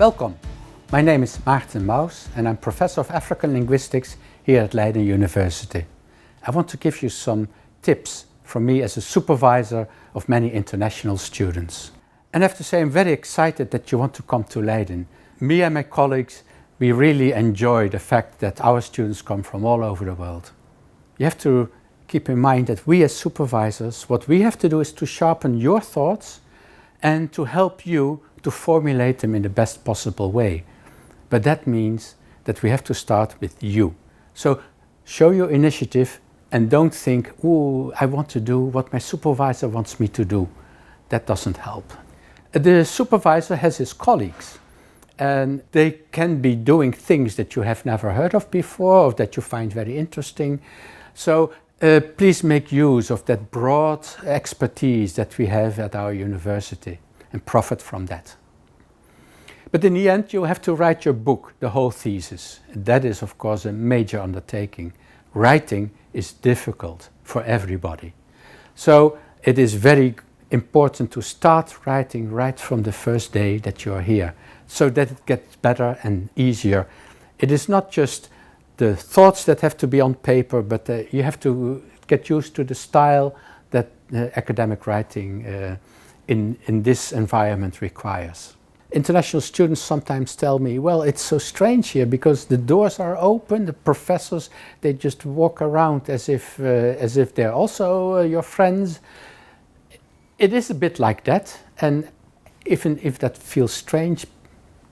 Welcome. My name is Maarten Mous and I'm Professor of African Linguistics here at Leiden University. I want to give you some tips from me as a supervisor of many international students. And I have to say I'm very excited that you want to come to Leiden. Me and my colleagues, we really enjoy the fact that our students come from all over the world. You have to keep in mind that we as supervisors, what we have to do is to sharpen your thoughts and to help you to formulate them in the best possible way. But that means that we have to start with you. So show your initiative and don't think, oh, I want to do what my supervisor wants me to do. That doesn't help. The supervisor has his colleagues and they can be doing things that you have never heard of before or that you find very interesting. So please make use of that broad expertise that we have at our university and profit from that. But in the end, you have to write your book, the whole thesis. That is, of course, a major undertaking. Writing is difficult for everybody. So it is very important to start writing right from the first day that you are here, so that it gets better and easier. It is not just the thoughts that have to be on paper, but you have to get used to the style that academic writing in this environment requires. International students sometimes tell me, well, it's so strange here because the doors are open, the professors, they just walk around as if they're also your friends. It is a bit like that, and even if that feels strange,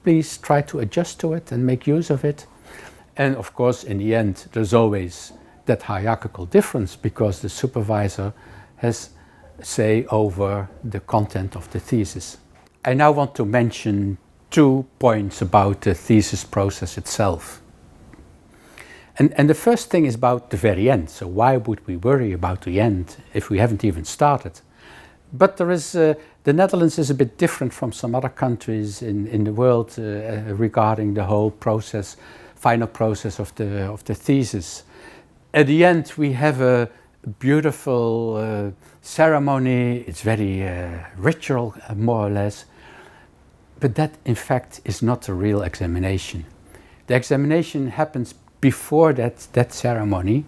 please try to adjust to it and make use of it. And of course, in the end, there's always that hierarchical difference because the supervisor has say over the content of the thesis. I now want to mention 2 points about the thesis process itself. And the first thing is about the very end. So why would we worry about the end if we haven't even started? But there is, the Netherlands is a bit different from some other countries in the world regarding the whole process, final process of the thesis. At the end, we have a beautiful ceremony. It's very ritual, more or less. But that, in fact, is not a real examination. The examination happens before that ceremony,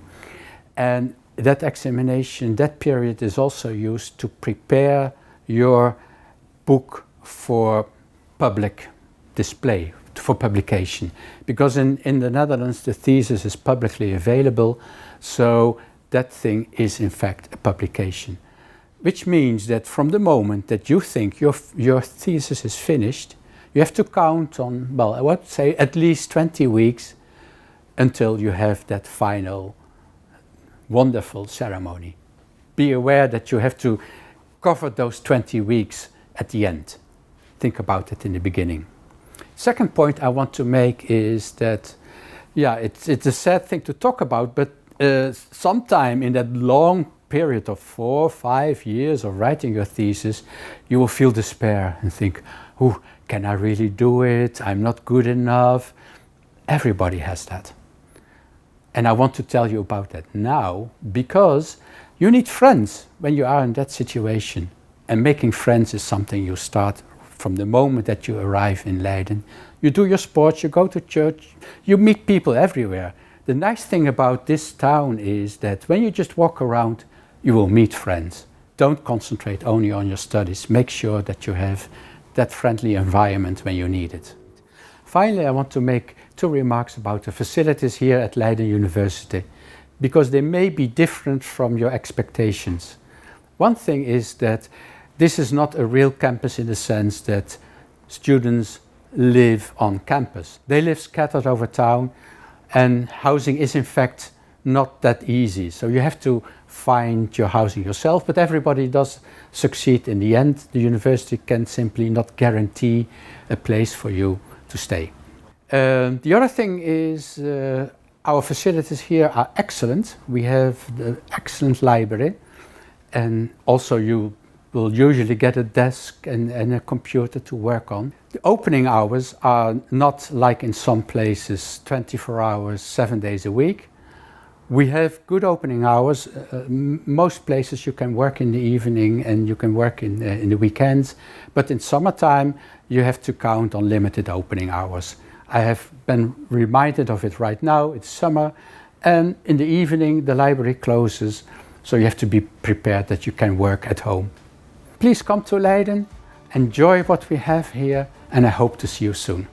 and that examination, that period is also used to prepare your book for public display, for publication. Because in the Netherlands, the thesis is publicly available, so that thing is in fact a publication. Which means that from the moment that you think your thesis is finished, you have to count on, well, I would say at least 20 weeks until you have that final wonderful ceremony. Be aware that you have to cover those 20 weeks at the end. Think about it in the beginning. Second point I want to make is that, yeah, it's a sad thing to talk about, but sometime in that long period of 4 or 5 years of writing your thesis, you will feel despair and think, oh, can I really do it? I'm not good enough. Everybody has that. And I want to tell you about that now because you need friends when you are in that situation. And making friends is something you start from the moment that you arrive in Leiden. You do your sports, you go to church, you meet people everywhere. The nice thing about this town is that when you just walk around, you will meet friends. Don't concentrate only on your studies. Make sure that you have that friendly environment when you need it. Finally, I want to make 2 remarks about the facilities here at Leiden University, because they may be different from your expectations. One thing is that this is not a real campus in the sense that students live on campus. They live scattered over town, and housing is in fact not that easy. So you have to find your housing yourself, but everybody does succeed in the end. The university can simply not guarantee a place for you to stay. The other thing is our facilities here are excellent. We have the excellent library, and also you will usually get a desk and a computer to work on. The opening hours are not like in some places 24 hours, 7 days a week. We have good opening hours. Most places you can work in the evening and you can work in the weekends, but in summertime you have to count on limited opening hours. I have been reminded of it right now. It's summer, and in the evening the library closes, so you have to be prepared that you can work at home. Please come to Leiden, enjoy what we have here, and I hope to see you soon.